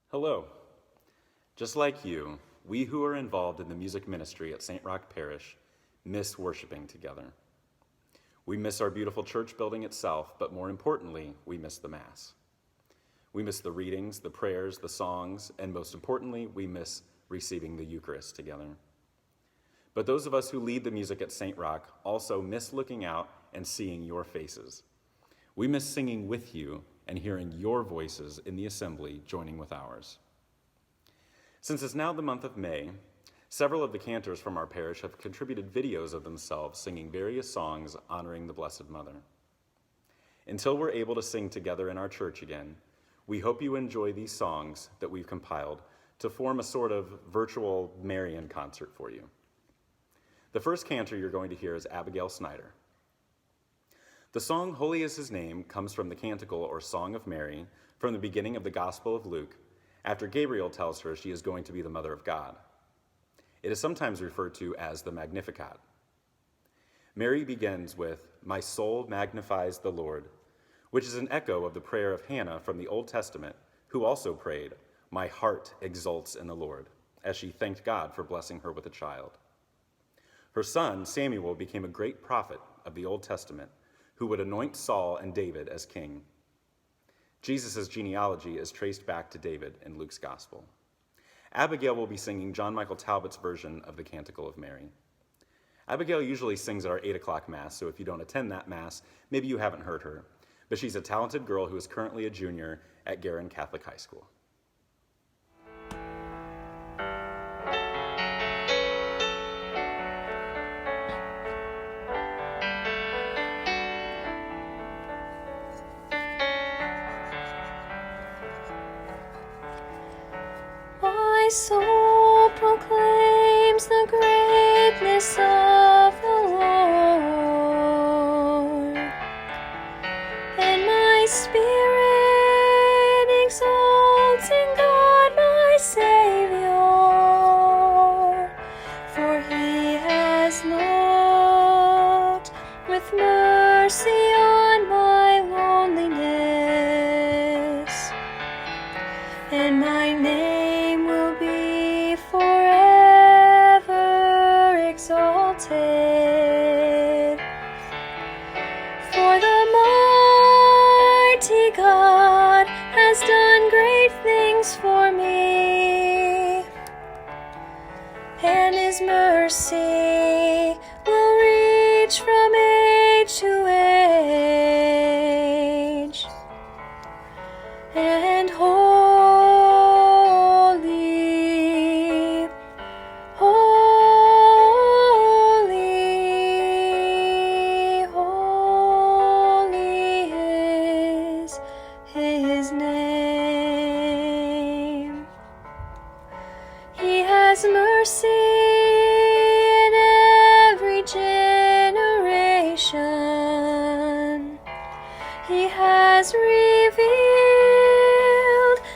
Hello. Just like you, we who are involved in the music ministry at St. Roch Parish miss worshiping together. We miss our beautiful church building itself, but more importantly, we miss the Mass. We miss the readings, the prayers, the songs, and most importantly, we miss receiving the Eucharist together. But those of us who lead the music at St. Roch also miss looking out and seeing your faces. We miss singing with you and hearing your voices in the assembly joining with ours. Since it's now the month of May, several of the cantors from our parish have contributed videos of themselves singing various songs honoring the Blessed Mother. Until we're able to sing together in our church again, we hope you enjoy these songs that we've compiled to form a sort of virtual Marian concert for you. The first cantor you're going to hear is Abigail Snyder. The song Holy is His Name comes from the canticle or Song of Mary from the beginning of the Gospel of Luke, after Gabriel tells her she is going to be the Mother of God. It is sometimes referred to as the Magnificat. Mary begins with, "My soul magnifies the Lord," which is an echo of the prayer of Hannah from the Old Testament, who also prayed, "My heart exults in the Lord," as she thanked God for blessing her with a child. Her son, Samuel, became a great prophet of the Old Testament, who would anoint Saul and David as king. Jesus' genealogy is traced back to David in Luke's Gospel. Abigail will be singing John Michael Talbot's version of the Canticle of Mary. Abigail usually sings at our 8 o'clock Mass, so if you don't attend that Mass, maybe you haven't heard her, but she's a talented girl who is currently a junior at Guerin Catholic High School. My soul proclaims the greatness of the Lord, and my spirit exalts in God my Savior, for He has looked with mercy on my loneliness, and my name will be forever exalted. For the mighty God has done great things for me, and His mercy will reach from age to age. And holy, holy, holy is His name. He has mercy in every generation. He has revealed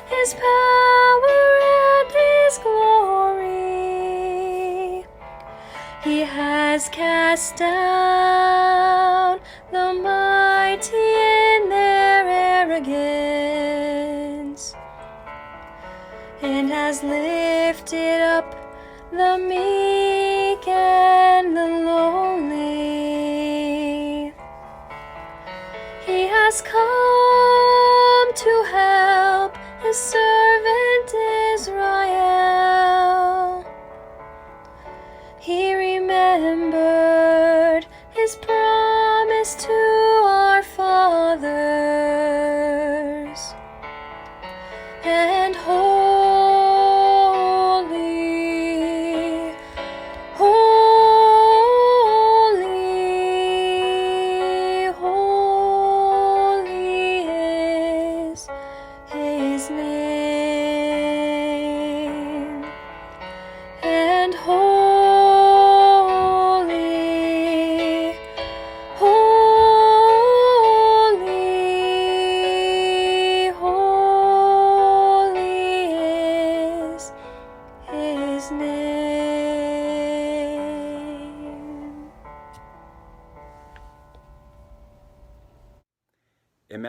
His power and His glory. He has cast down the mighty in their arrogance, and has lifted up the meek and the lowly. He has come to help His servant Israel. He remembered His promise to our fathers, and holy, holy, holy is His name.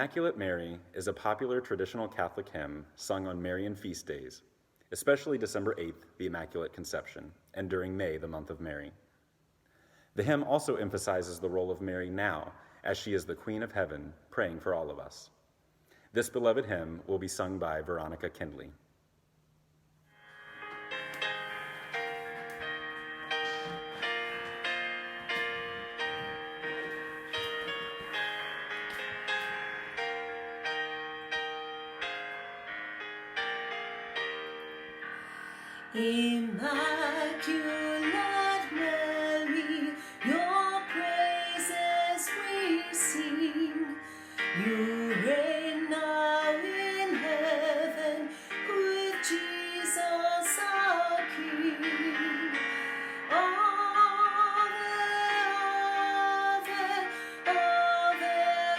Immaculate Mary is a popular traditional Catholic hymn sung on Marian feast days, especially December 8th, the Immaculate Conception, and during May, the month of Mary. The hymn also emphasizes the role of Mary now, as she is the Queen of Heaven, praying for all of us. This beloved hymn will be sung by Veronica Kindley. Immaculate Mary, your praises we sing. You reign now in heaven with Jesus our King. Ave, Ave, Ave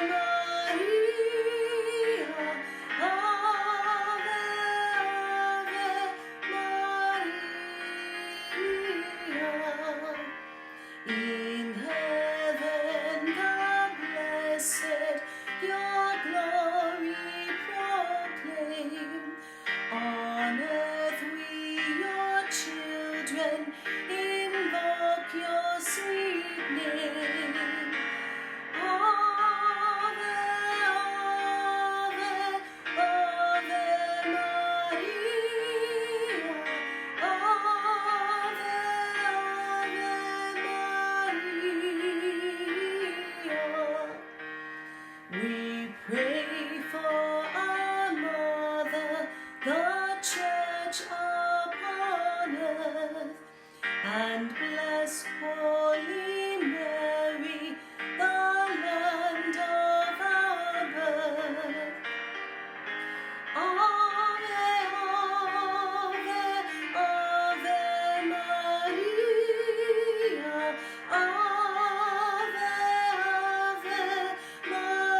Maria. Ave, Ave Maria. In heaven the blessed your glory proclaim. On earth we your children invoke your sweet name. Ave, Ave, Ave Maria. Ave, Ave Maria. We pray for our mother, the Church upon earth, and bless Holy Mary, the land of our birth. Ave, Ave, Ave Maria. Ave, Ave Maria.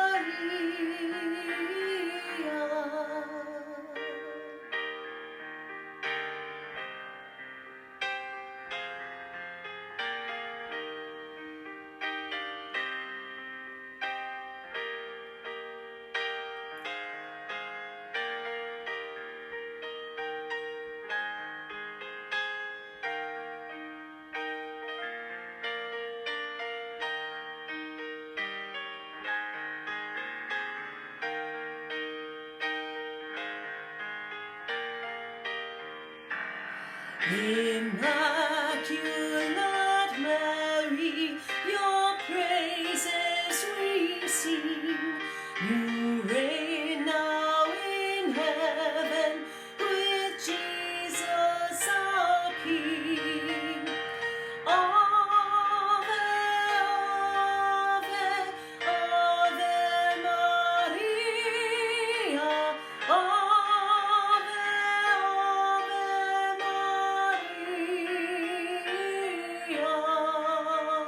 Immaculate Mary, your praises we sing. You reign now in heaven with Jesus our King. Ave, Ave, Ave Maria. Ave, Ave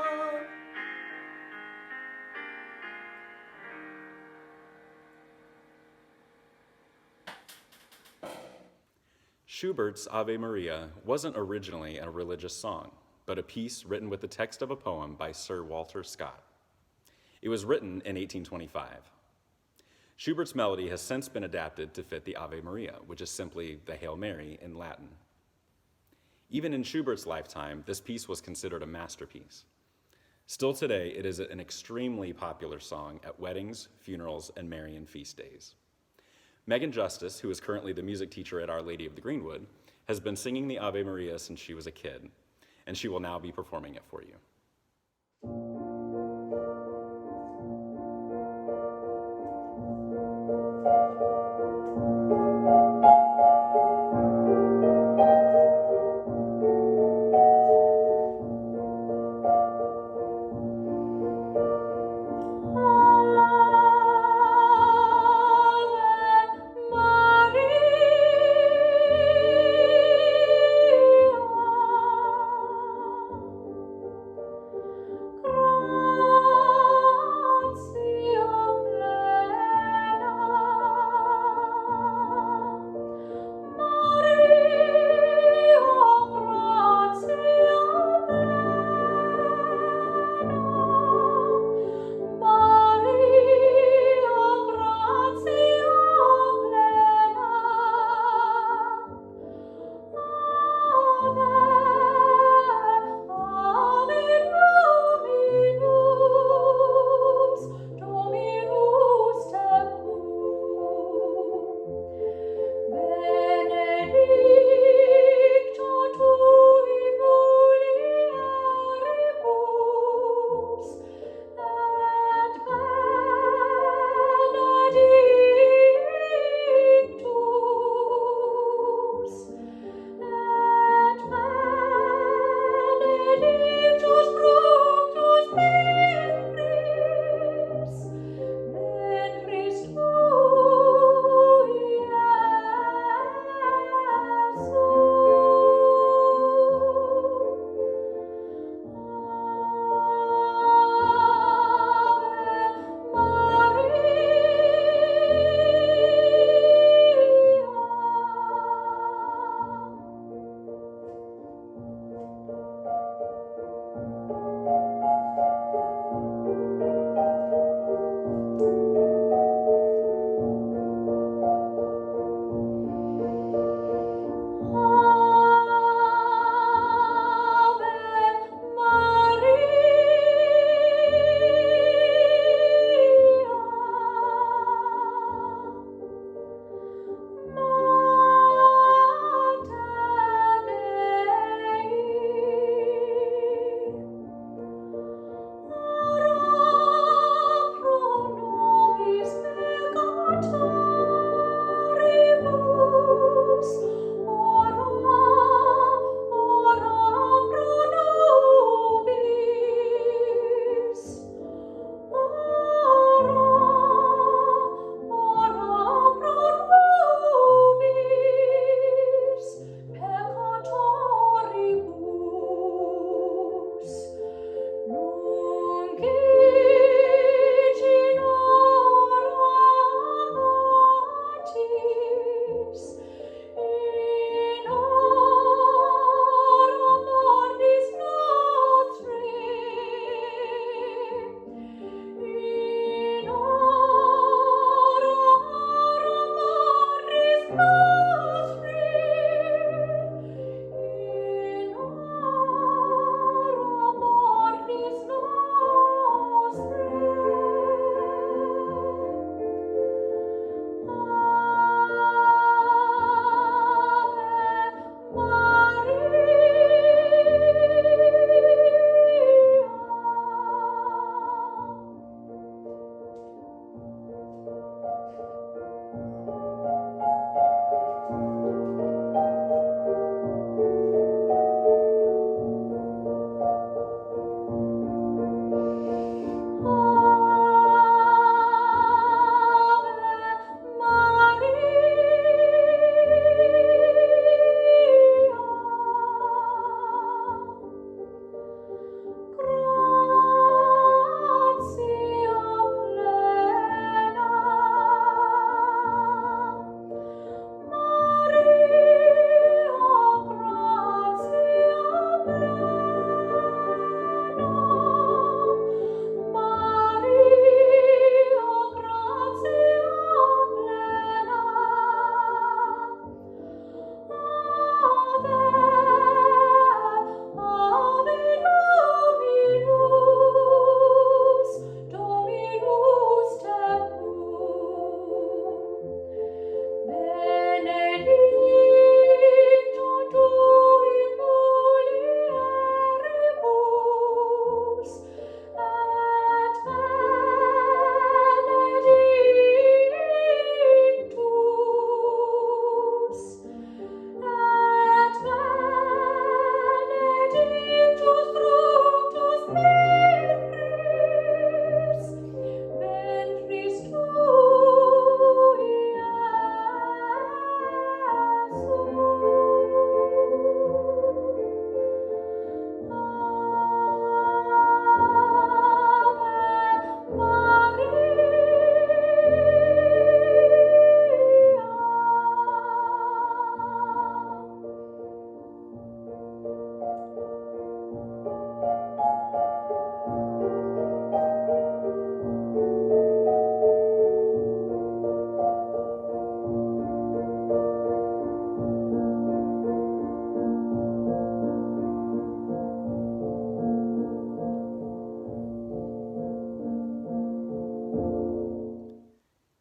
Maria. Schubert's Ave Maria wasn't originally a religious song, but a piece written with the text of a poem by Sir Walter Scott. It was written in 1825. Schubert's melody has since been adapted to fit the Ave Maria, which is simply the Hail Mary in Latin. Even in Schubert's lifetime, this piece was considered a masterpiece. Still today, it is an extremely popular song at weddings, funerals, and Marian feast days. Megan Justice, who is currently the music teacher at Our Lady of the Greenwood, has been singing the Ave Maria since she was a kid, and she will now be performing it for you. Maria.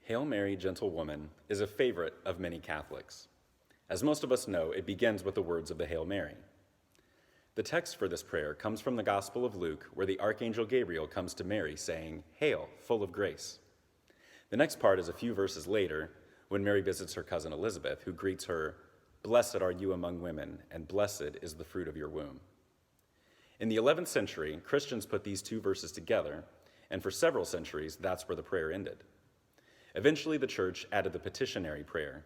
Hail Mary, gentle woman, is a favorite of many Catholics. As most of us know, it begins with the words of the Hail Mary. The text for this prayer comes from the Gospel of Luke, where the Archangel Gabriel comes to Mary saying, "Hail, full of grace." The next part is a few verses later, when Mary visits her cousin Elizabeth, who greets her, "Blessed are you among women, and blessed is the fruit of your womb." In the 11th century, Christians put these two verses together, and for several centuries, that's where the prayer ended. Eventually, the church added the petitionary prayer,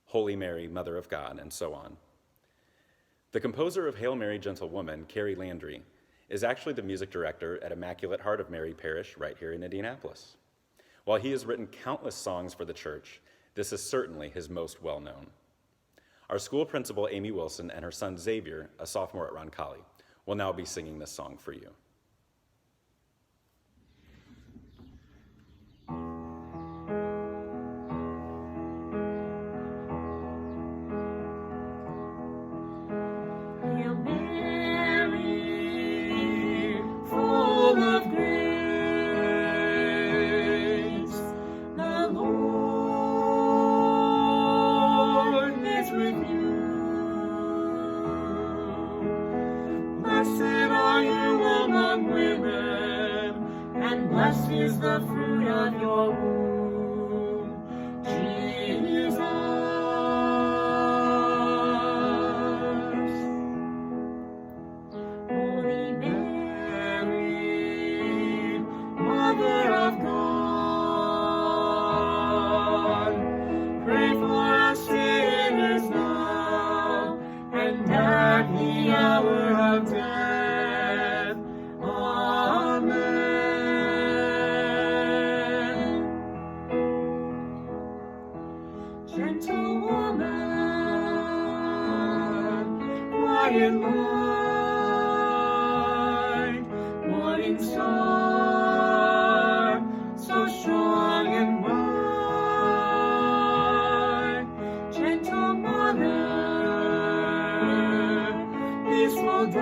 Holy Mary, Mother of God, and so on. The composer of Hail Mary, Gentle Woman, Carrie Landry, is actually the music director at Immaculate Heart of Mary Parish right here in Indianapolis. While he has written countless songs for the church, this is certainly his most well-known. Our school principal, Amy Wilson, and her son Xavier, a sophomore at Roncalli, will now be singing this song for you. Hail Mary, full of grace, the Lord is with you. Blessed are you among women, and blessed is the fruit of your womb, Jesus. Holy Mary, Mother of God, pray for us sinners now and at the hour of death. Amen. Gentle woman, quiet light, morning star, so strong and bright. Gentle mother, peaceful dove,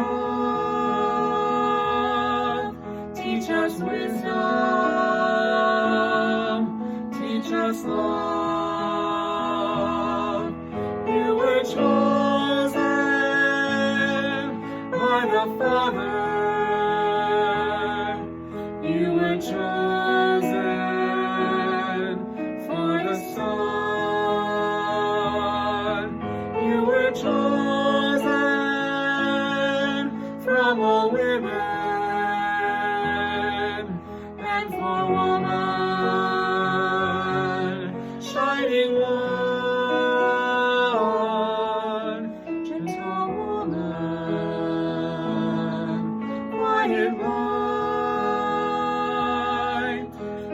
teach us wisdom, teach us love. You were chosen by the Father. You were chosen for the Son. You were chosen from all women, and for woman, shining one. Gentle woman, quiet light,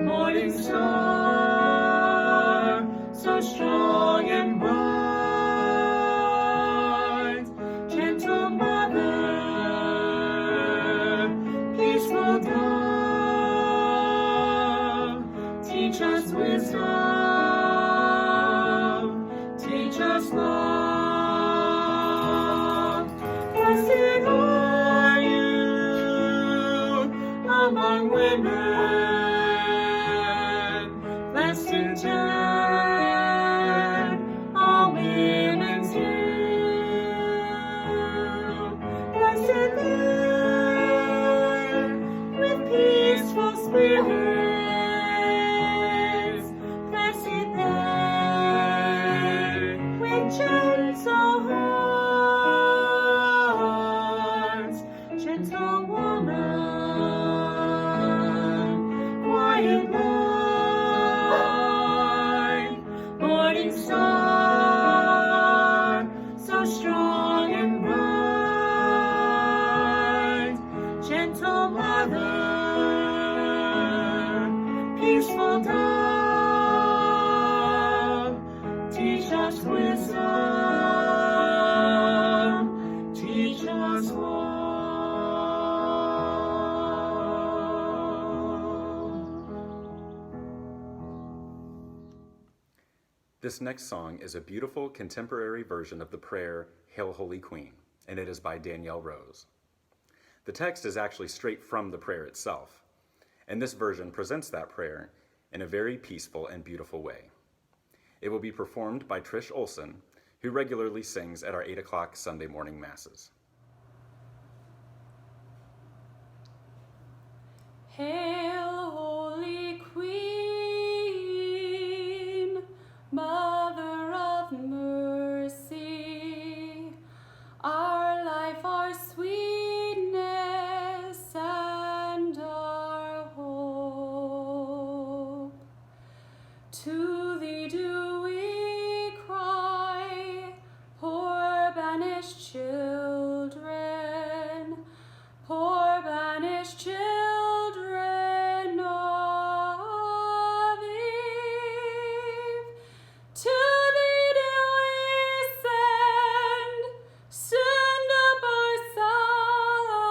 morning star, so strong and bright. Gentle mother, peaceful dove, teach us wisdom, teach us love. Blessed are you among women, blessed in turn, all women's you. Blessed there, with peaceful spirits, blessed there, with gentle hearts. Gentle woman, quiet light, morning star, so strong and bright. Gentle mother, peaceful dove, teach us wisdom, teach us love. This next song is a beautiful contemporary version of the prayer, Hail Holy Queen, and it is by Danielle Rose. The text is actually straight from the prayer itself, and this version presents that prayer in a very peaceful and beautiful way. It will be performed by Trish Olson, who regularly sings at our 8 o'clock Sunday morning masses. Hail, Holy Queen, Mother of mercy, our life, our sweetness, and our hope. To thee do we cry, poor banished children, poor banished children of Eve. To thee do we send up our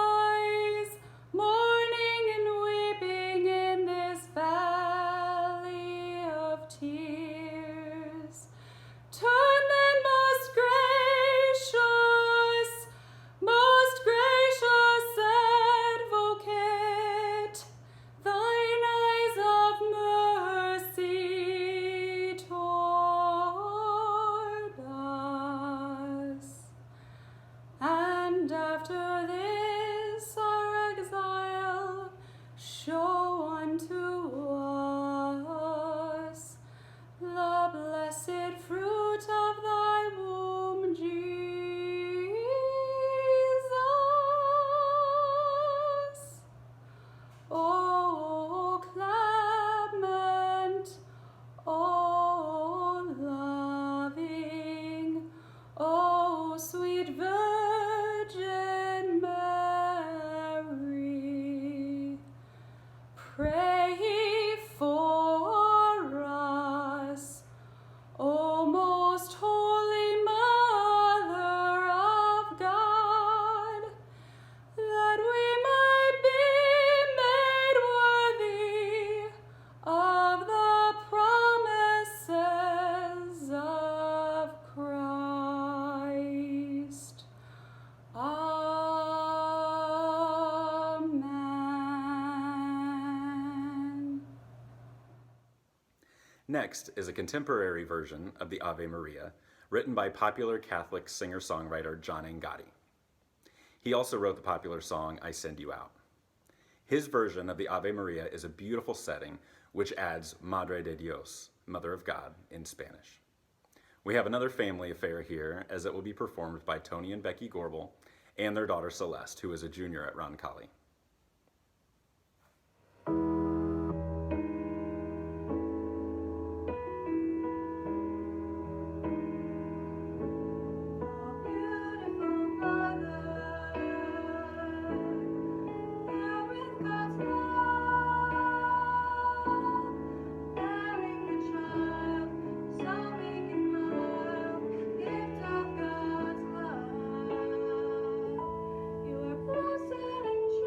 sighs, mourning and weeping in this valley of tears. Turn then, most gracious advocate, thine eyes of mercy toward us. And after this our exile, show unto us the blessed fruit of thy womb, Jesus. O clement, O loving, O sweet Virgin Mary, pray for us. O most holy Mother of God, that we might be made worthy of the promises of Christ. Amen. Next is a contemporary version of the Ave Maria, written by popular Catholic singer-songwriter John Angotti. He also wrote the popular song, I Send You Out. His version of the Ave Maria is a beautiful setting which adds Madre de Dios, Mother of God, in Spanish. We have another family affair here, as it will be performed by Tony and Becky Gorbel and their daughter Celeste, who is a junior at Roncalli. You are blessed and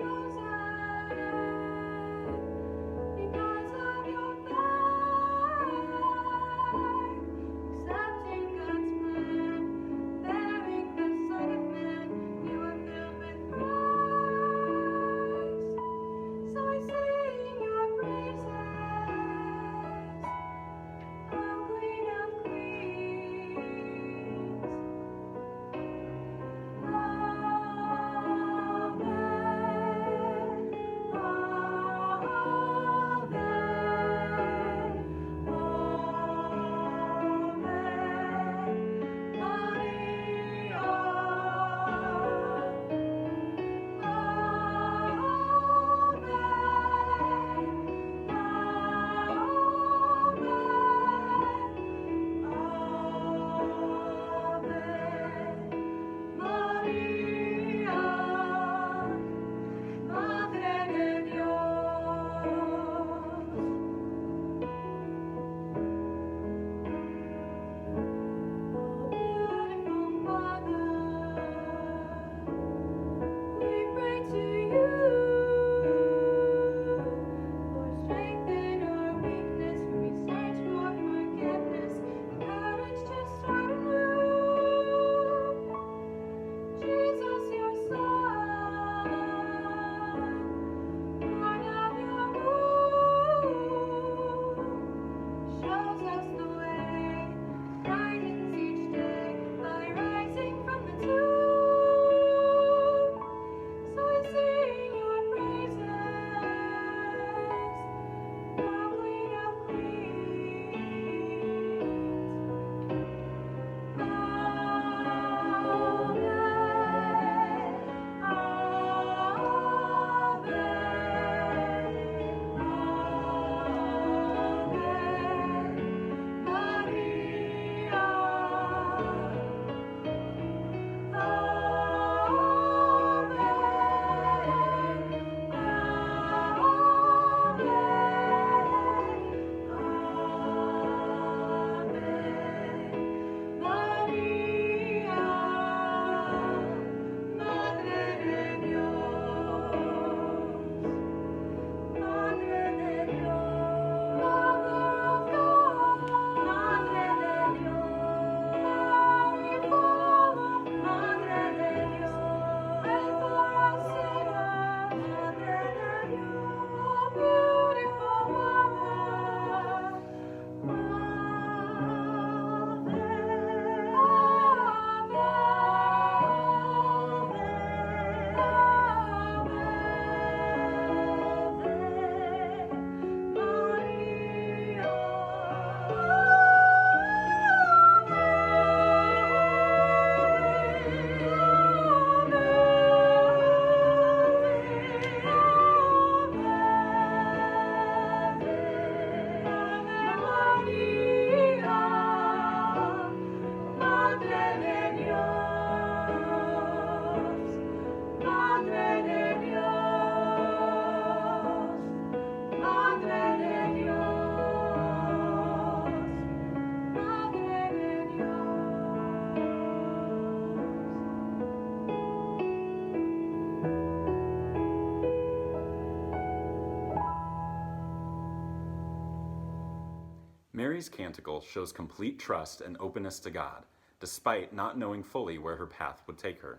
Mary's canticle shows complete trust and openness to God, despite not knowing fully where her path would take her.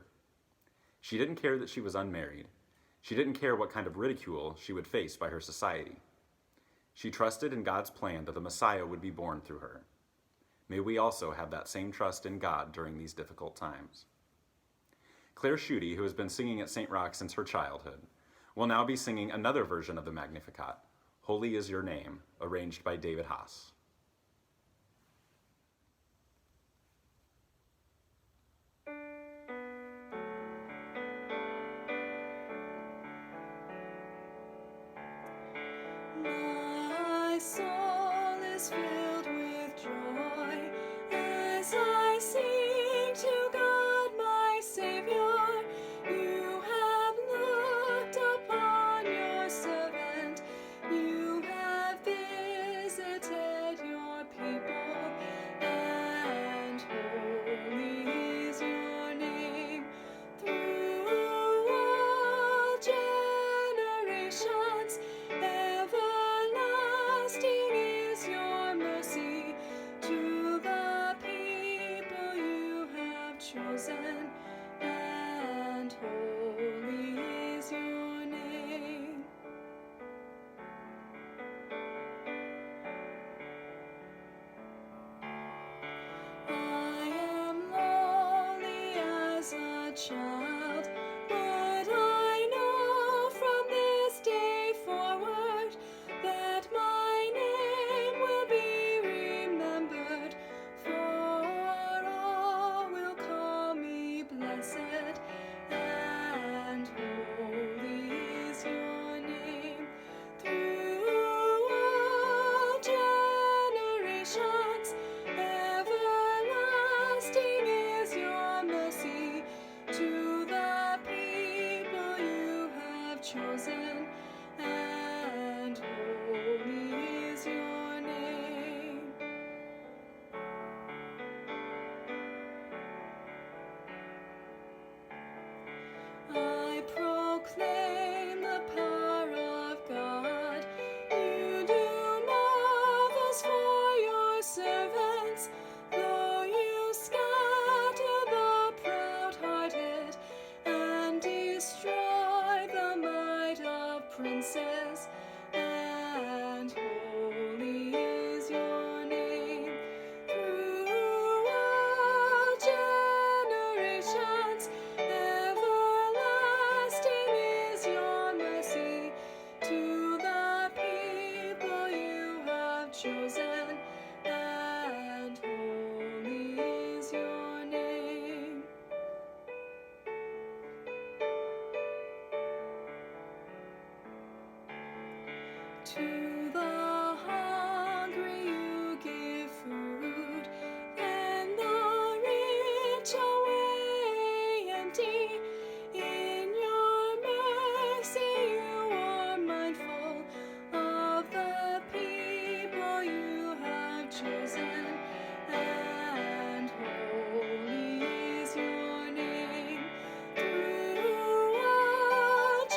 She didn't care that she was unmarried. She didn't care what kind of ridicule she would face by her society. She trusted in God's plan that the Messiah would be born through her. May we also have that same trust in God during these difficult times. Claire Schutte, who has been singing at St. Roch since her childhood, will now be singing another version of the Magnificat, Holy is Your Name, arranged by David Haas. My soul is filled with joy as I sing to God my Savior. You have looked upon your servant. You have visited your people, and holy is your name through all generations. Everlasting is your mercy to the people you have chosen, and holy is your name. I am lonely as a child, but I know from this day forward that my name will be remembered, for all will call me blessed, and holy is your name through all generations. Everlasting is your mercy to the people you have chosen, and holy is your name. I proclaim the power of God. You do marvels for your servants, though you scatter the proud-hearted and destroy the might of princes, and holy is your name through all generations. Everlasting is your mercy to the people you have chosen, and holy is your name. To the hungry you give food, and the rich away empty. In your mercy you are mindful of the people you have chosen, and holy is your name through all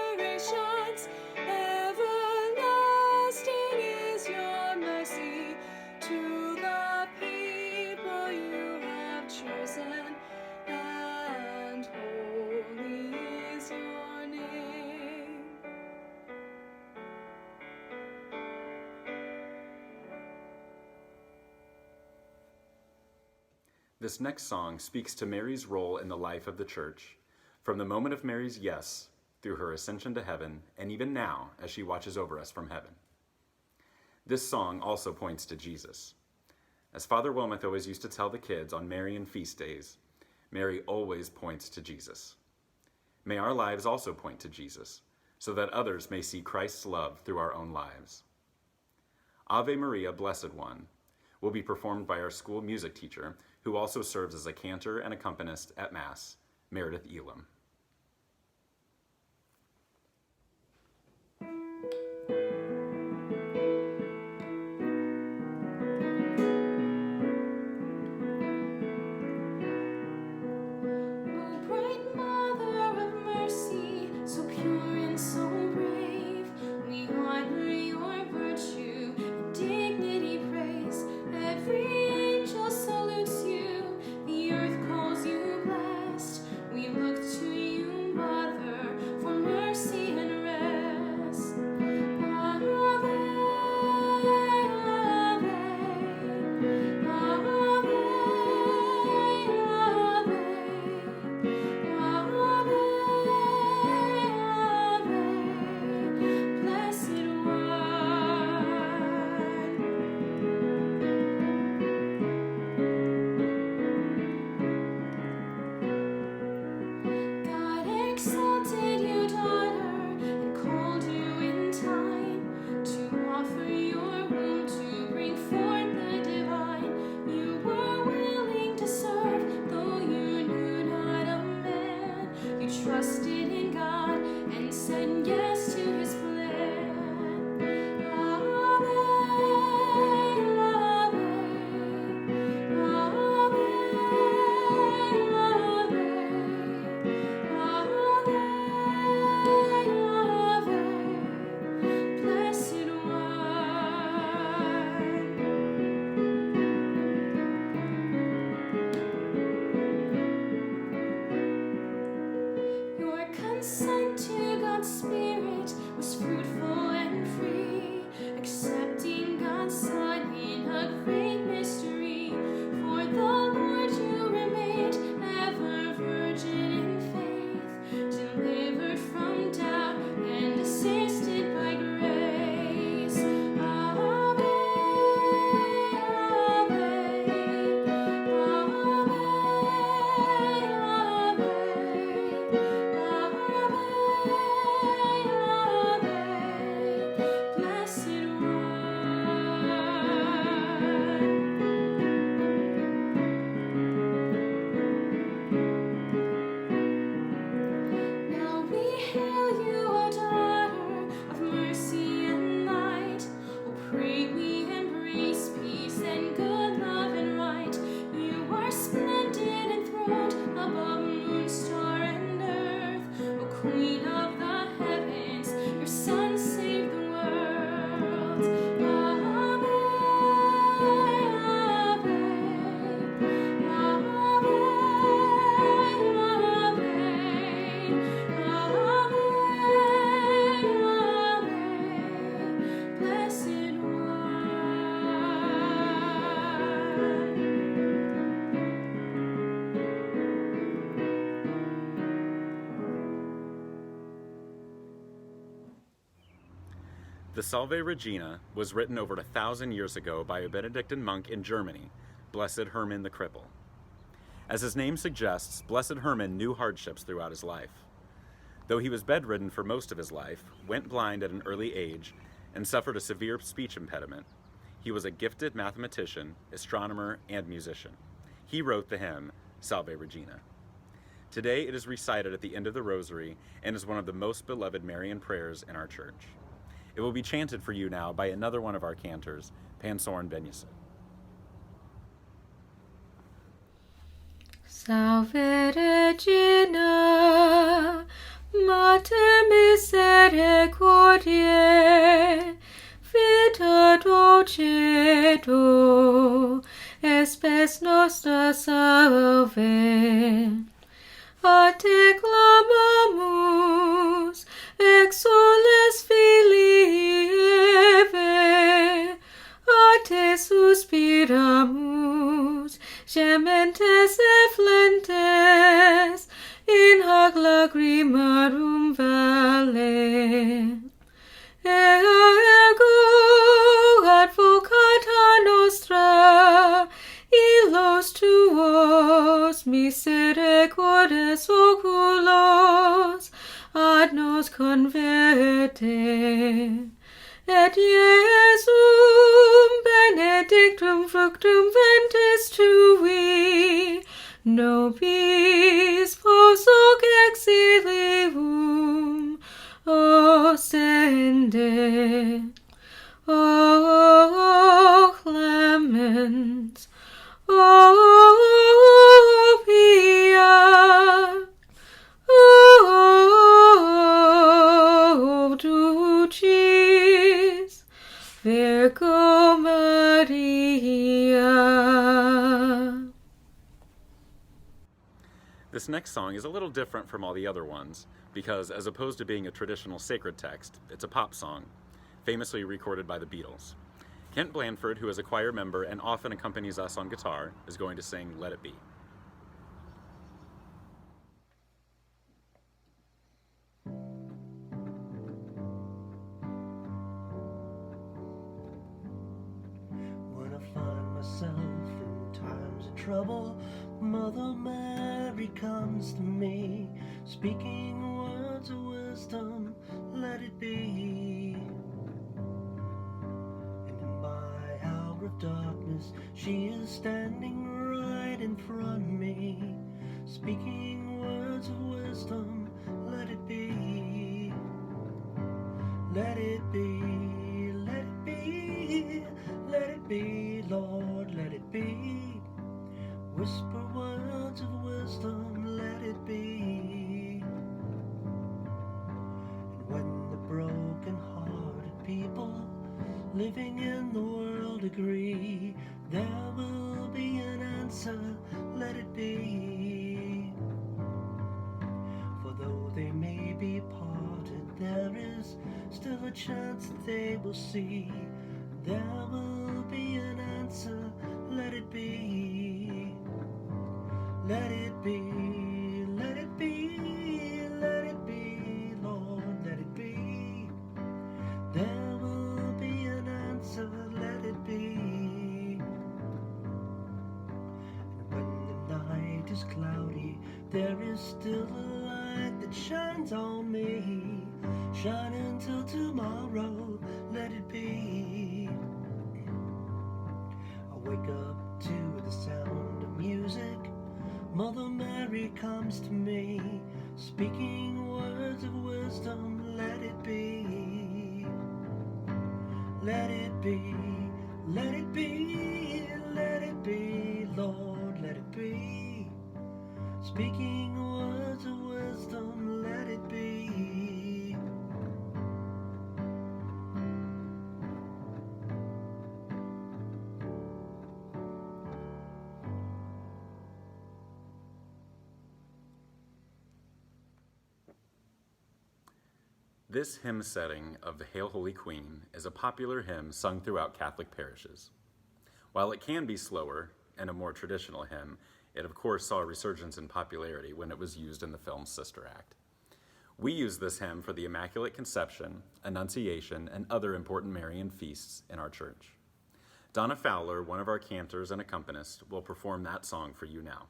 generations. Everlasting is your mercy to the people you have chosen, and holy is your name. This next song speaks to Mary's role in the life of the Church, from the moment of Mary's yes through her ascension to heaven, and even now as she watches over us from heaven. This song also points to Jesus. As Father Wilmoth always used to tell the kids on Marian feast days, Mary always points to Jesus. May our lives also point to Jesus, so that others may see Christ's love through our own lives. Ave Maria, Blessed One will be performed by our school music teacher, who also serves as a cantor and accompanist at Mass, Meredith Elam. O bright Mother of Mercy, so pure and so brave, we honor your virtue and dignity. God's Spirit was fruitful and free, accepting God's Son in a great mystery. For the Lord you remained ever virgin in faith, delivered from doubt and assisted by grace. Ave, Ave, Blessed one. Now we hail you, O daughter of mercy and light. O pray we embrace peace and good love and right. You are splendid enthroned above moon, star, and earth. O Queen of the heavens, your Son saved the world. Ave, Ave, Blessed one. The Salve Regina was written over 1,000 years ago by a Benedictine monk in Germany, Blessed Herman the Cripple. As his name suggests, Blessed Herman knew hardships throughout his life. Though he was bedridden for most of his life, went blind at an early age, and suffered a severe speech impediment, he was a gifted mathematician, astronomer, and musician. He wrote the hymn, Salve Regina. Today it is recited at the end of the Rosary and is one of the most beloved Marian prayers in our church. It will be chanted for you now by another one of our cantors, Pansoren Benyusit. Salve Regina, Mater misericordiae, vita dulcedo, espes nostra salve. A te clamamus, exules filii Eve, a te suspiramus, gementes efflentes, in hac lacrimarum valle. Ego advocata nostra, illos tuos misericordes oculos, ad nos converte. Et Iesum benedictum fructum ventris tui, nobis post hoc exilium oscende. O clemens, O pia, O dulcis Virgo Maria. This next song is a little different from all the other ones because, as opposed to being a traditional sacred text, it's a pop song, famously recorded by the Beatles. Kent Blanford, who is a choir member and often accompanies us on guitar, is going to sing Let It Be. When I find myself in times of trouble, Mother Mary comes to me, speaking words of wisdom, let it be. And in my hour of darkness, she is standing right in front of me, speaking words of wisdom, let it be. Let it be, let it be, let it be, Lord, let it be. Whisper words of wisdom, let it be. And when the broken-hearted people living in the world agree, there will be an answer, let it be. For though they may be parted, they will see. There will be an answer, let it be. Let it be, let it be, let it be, Lord, let it be. There will be an answer, let it be. And when the night is cloudy, there is still a light that shines on me. Shine until tomorrow, let it be. I wake up to the sound of music. Mother Mary comes to me, speaking words of wisdom, let it be. Let it be, let it be, let it be, Lord, let it be. Speaking words of wisdom, let it be. This hymn setting of the Hail Holy Queen is a popular hymn sung throughout Catholic parishes. While it can be slower and a more traditional hymn, it of course saw a resurgence in popularity when it was used in the film Sister Act. We use this hymn for the Immaculate Conception, Annunciation, and other important Marian feasts in our church. Donna Fowler, one of our cantors and accompanists, will perform that song for you now.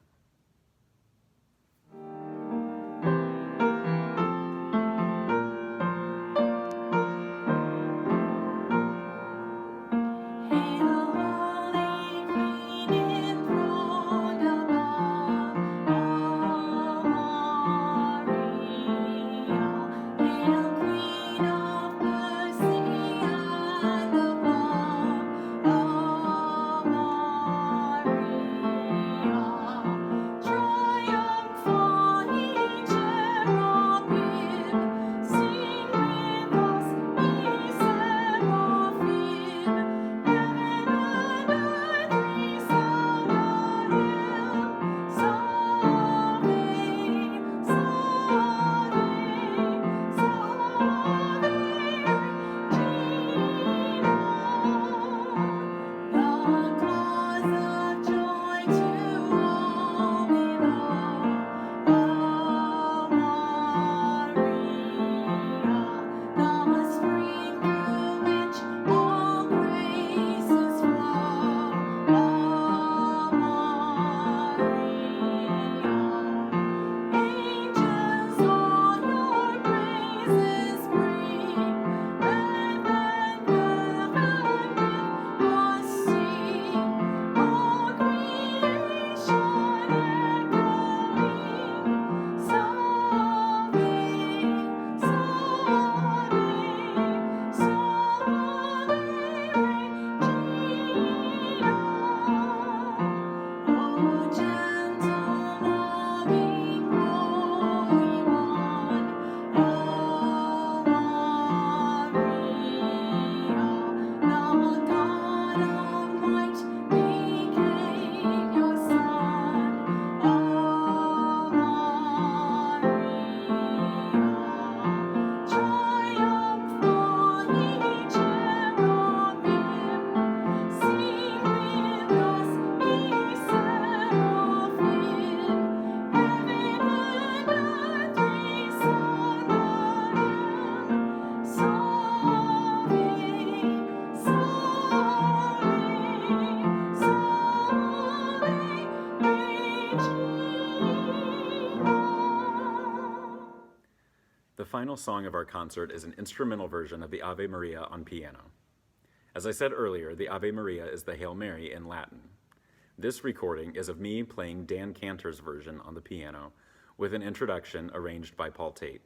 The final song of our concert is an instrumental version of the Ave Maria on piano. As I said earlier, the Ave Maria is the Hail Mary in Latin. This recording is of me playing Dan Cantor's version on the piano with an introduction arranged by Paul Tate.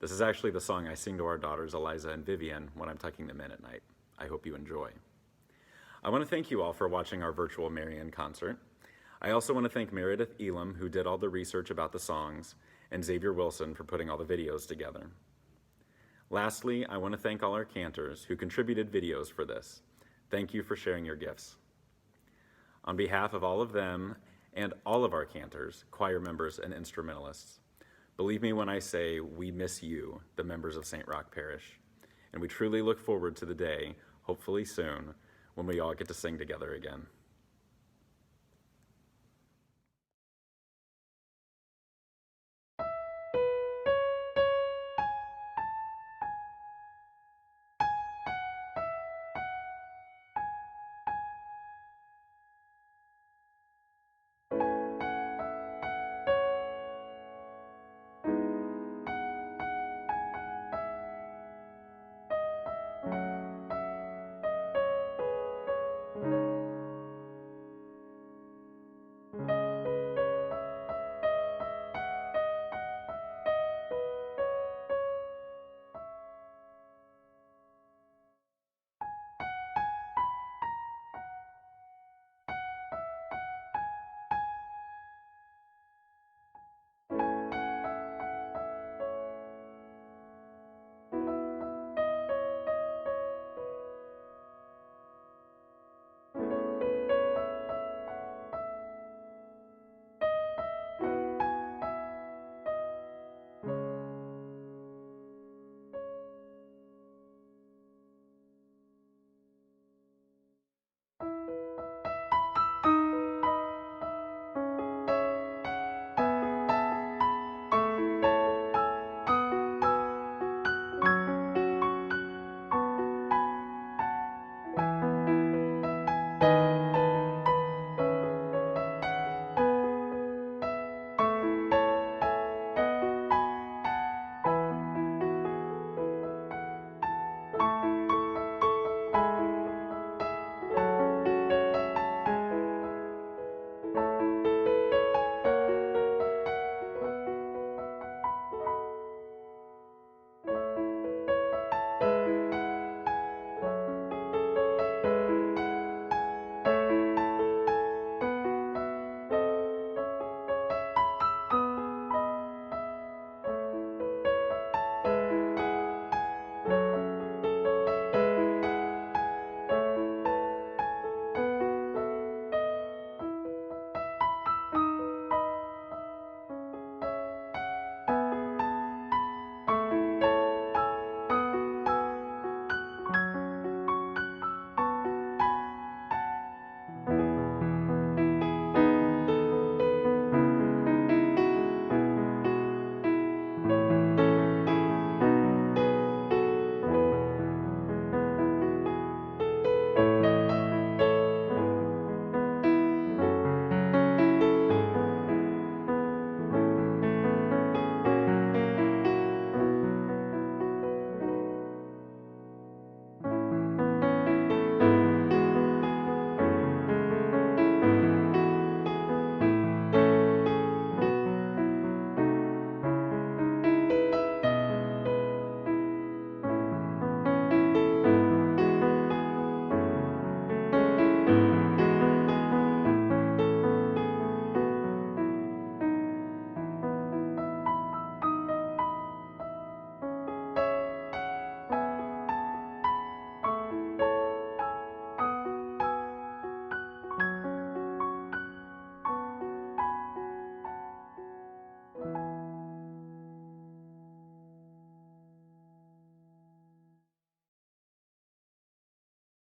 This is actually the song I sing to our daughters Eliza and Vivian when I'm tucking them in at night. I hope you enjoy. I want to thank you all for watching our virtual Marian concert. I also want to thank Meredith Elam, who did all the research about the songs, and Xavier Wilson for putting all the videos together. Lastly, I want to thank all our cantors who contributed videos for this. Thank you for sharing your gifts. On behalf of all of them and all of our cantors, choir members, and instrumentalists, believe me when I say we miss you, the members of St. Roch Parish. and we truly look forward to the day, hopefully soon, when we all get to sing together again.